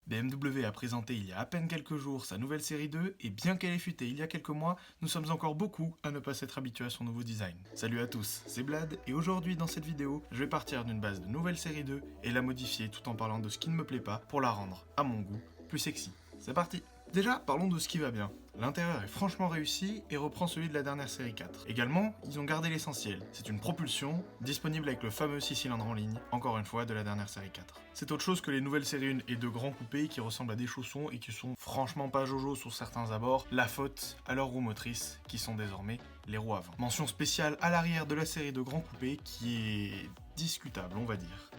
BMW a présenté il y a à peine quelques jours sa nouvelle série 2 et bien qu'elle ait fuité il y a quelques mois, nous sommes encore beaucoup à ne pas s'être habitués à son nouveau design. Salut à tous, c'est Blad et aujourd'hui dans cette vidéo, je vais partir d'une base de nouvelle série 2 et la modifier tout en parlant de ce qui ne me plaît pas pour la rendre, à mon goût, plus sexy. C'est parti! Déjà, parlons de ce qui va bien. L'intérieur est franchement réussi et reprend celui de la dernière série 4. Également, ils ont gardé l'essentiel. C'est une propulsion, disponible avec le fameux 6 cylindres en ligne, encore une fois de la dernière série 4. C'est autre chose que les nouvelles séries 1 et 2 grands coupés qui ressemblent à des chaussons et qui sont franchement pas jojo sur certains abords, la faute à leurs roues motrices, qui sont désormais les roues avant. Mention spéciale à l'arrière de la série de grands coupés qui est discutable, on va dire.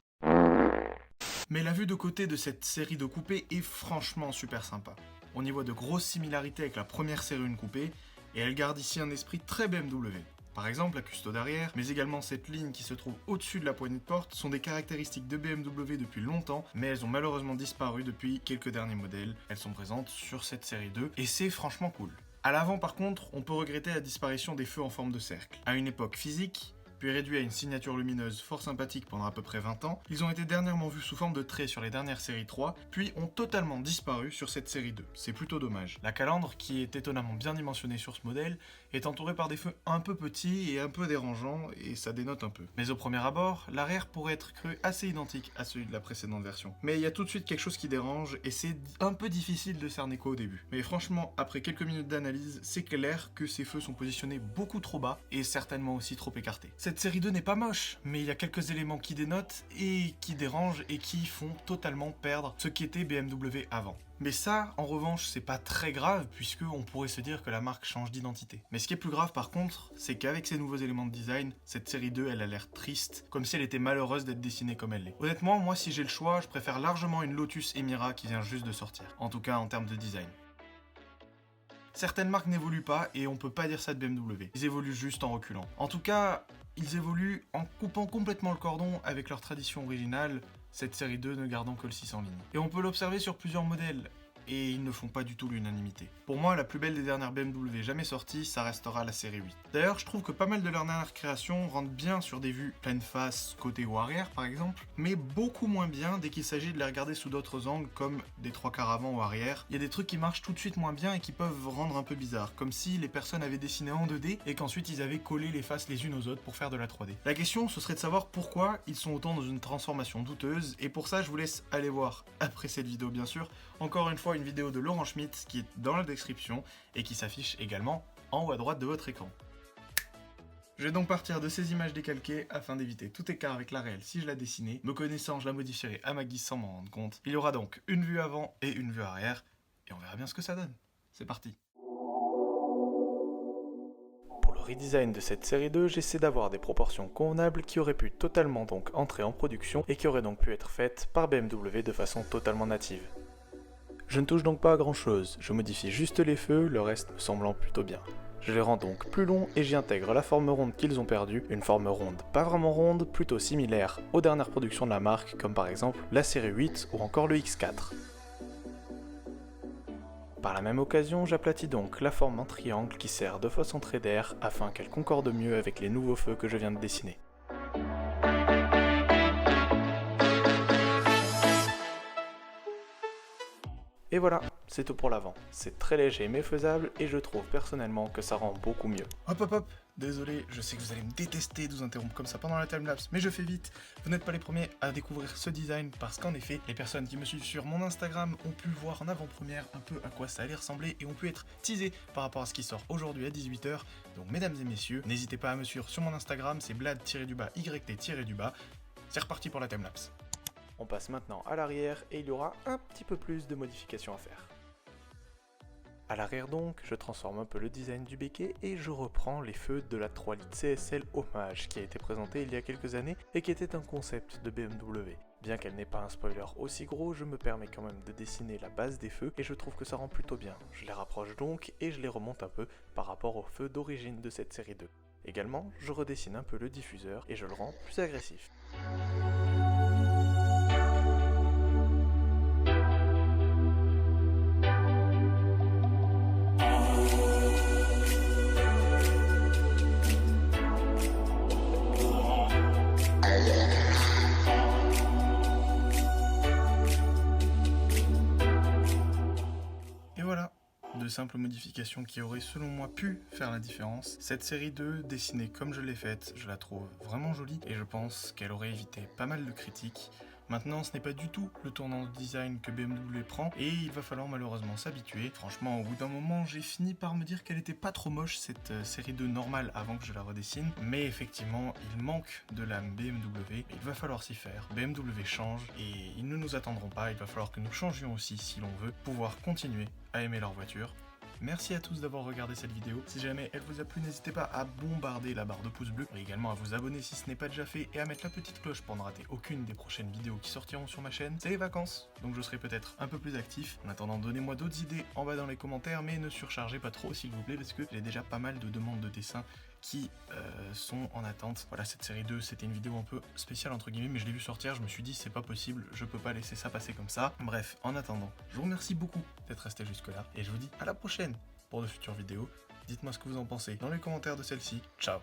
Mais la vue de côté de cette série de coupés est franchement super sympa. On y voit de grosses similarités avec la première série 1 coupée, et elle garde ici un esprit très BMW. Par exemple, la custode arrière, mais également cette ligne qui se trouve au-dessus de la poignée de porte, sont des caractéristiques de BMW depuis longtemps, mais elles ont malheureusement disparu depuis quelques derniers modèles. Elles sont présentes sur cette série 2, et c'est franchement cool. À l'avant par contre, on peut regretter la disparition des feux en forme de cercle. À une époque physique, puis réduits à une signature lumineuse fort sympathique pendant à peu près 20 ans, ils ont été dernièrement vus sous forme de traits sur les dernières séries 3, puis ont totalement disparu sur cette série 2. C'est plutôt dommage. La calandre, qui est étonnamment bien dimensionnée sur ce modèle, est entourée par des feux un peu petits et un peu dérangeants, et ça dénote un peu. Mais au premier abord, l'arrière pourrait être cru assez identique à celui de la précédente version. Mais il y a tout de suite quelque chose qui dérange, et c'est un peu difficile de cerner quoi au début. Mais franchement, après quelques minutes d'analyse, c'est clair que ces feux sont positionnés beaucoup trop bas, et certainement aussi trop écartés. Cette série 2 n'est pas moche, mais il y a quelques éléments qui dénotent et qui dérangent et qui font totalement perdre ce qu'était BMW avant. Mais ça, en revanche, c'est pas très grave puisque on pourrait se dire que la marque change d'identité. Mais ce qui est plus grave par contre, c'est qu'avec ces nouveaux éléments de design, cette série 2 elle a l'air triste, comme si elle était malheureuse d'être dessinée comme elle l'est. Honnêtement, moi si j'ai le choix, je préfère largement une Lotus Emira qui vient juste de sortir. En tout cas en termes de design. Certaines marques n'évoluent pas et on peut pas dire ça de BMW. Ils évoluent juste en reculant. En tout cas, ils évoluent en coupant complètement le cordon avec leur tradition originale, cette série 2 ne gardant que le 6 en ligne. Et on peut l'observer sur plusieurs modèles, et ils ne font pas du tout l'unanimité. Pour moi, la plus belle des dernières BMW jamais sorties, ça restera la série 8. D'ailleurs, je trouve que pas mal de leurs dernières créations rendent bien sur des vues pleine face, côté ou arrière par exemple, mais beaucoup moins bien dès qu'il s'agit de les regarder sous d'autres angles comme des 3/4 avant ou arrière. Il y a des trucs qui marchent tout de suite moins bien et qui peuvent rendre un peu bizarre, comme si les personnes avaient dessiné en 2D et qu'ensuite ils avaient collé les faces les unes aux autres pour faire de la 3D. La question, ce serait de savoir pourquoi ils sont autant dans une transformation douteuse, et pour ça, je vous laisse aller voir, après cette vidéo bien sûr, encore une fois une vidéo de Laurent Schmitt qui est dans la description et qui s'affiche également en haut à droite de votre écran. Je vais donc partir de ces images décalquées afin d'éviter tout écart avec la réelle si je la dessinais. Me connaissant, je la modifierai à ma guise sans m'en rendre compte. Il y aura donc une vue avant et une vue arrière et on verra bien ce que ça donne. C'est parti. Pour le redesign de cette série 2, j'essaie d'avoir des proportions convenables qui auraient pu totalement donc entrer en production et qui auraient donc pu être faites par BMW de façon totalement native. Je ne touche donc pas à grand chose, je modifie juste les feux, le reste me semblant plutôt bien. Je les rends donc plus longs et j'y intègre la forme ronde qu'ils ont perdue, une forme ronde pas vraiment ronde, plutôt similaire aux dernières productions de la marque, comme par exemple la série 8 ou encore le X4. Par la même occasion, j'aplatis donc la forme en triangle qui sert de fausse entrée d'air afin qu'elle concorde mieux avec les nouveaux feux que je viens de dessiner. Et voilà, c'est tout pour l'avant. C'est très léger mais faisable et je trouve personnellement que ça rend beaucoup mieux. Hop, désolé, je sais que vous allez me détester de vous interrompre comme ça pendant la timelapse, mais je fais vite. Vous n'êtes pas les premiers à découvrir ce design parce qu'en effet, les personnes qui me suivent sur mon Instagram ont pu voir en avant-première un peu à quoi ça allait ressembler et ont pu être teasés par rapport à ce qui sort aujourd'hui à 18h. Donc mesdames et messieurs, n'hésitez pas à me suivre sur mon Instagram, c'est blad-yt-. C'est reparti pour la timelapse. On passe maintenant à l'arrière et il y aura un petit peu plus de modifications à faire. À l'arrière donc, je transforme un peu le design du béquet et je reprends les feux de la 3 litres CSL Hommage qui a été présentée il y a quelques années et qui était un concept de BMW. Bien qu'elle n'ait pas un spoiler aussi gros, je me permets quand même de dessiner la base des feux et je trouve que ça rend plutôt bien. Je les rapproche donc et je les remonte un peu par rapport aux feux d'origine de cette série 2. Également, je redessine un peu le diffuseur et je le rends plus agressif. de simples modifications qui auraient selon moi pu faire la différence. Cette série 2, dessinée comme je l'ai faite, je la trouve vraiment jolie et je pense qu'elle aurait évité pas mal de critiques. Maintenant, ce n'est pas du tout le tournant de design que BMW prend et il va falloir malheureusement s'habituer. Franchement, au bout d'un moment, j'ai fini par me dire qu'elle était pas trop moche cette série 2 normale avant que je la redessine. Mais effectivement, il manque de l'âme BMW. Il va falloir s'y faire. BMW change et ils ne nous attendront pas. Il va falloir que nous changions aussi si l'on veut pouvoir continuer à aimer leur voiture. Merci à tous d'avoir regardé cette vidéo. Si jamais elle vous a plu, n'hésitez pas à bombarder la barre de pouce bleu, et également à vous abonner si ce n'est pas déjà fait, et à mettre la petite cloche pour ne rater aucune des prochaines vidéos qui sortiront sur ma chaîne. C'est les vacances, donc je serai peut-être un peu plus actif. En attendant, donnez-moi d'autres idées en bas dans les commentaires, mais ne surchargez pas trop s'il vous plaît, parce que j'ai déjà pas mal de demandes de dessins qui sont en attente. Voilà, cette série 2, c'était une vidéo un peu spéciale entre guillemets, mais je l'ai vu sortir, je me suis dit c'est pas possible, je peux pas laisser ça passer comme ça. Bref, en attendant, je vous remercie beaucoup d'être resté jusque là, et je vous dis à la prochaine pour de futures vidéos. Dites-moi ce que vous en pensez dans les commentaires de celle-ci. Ciao!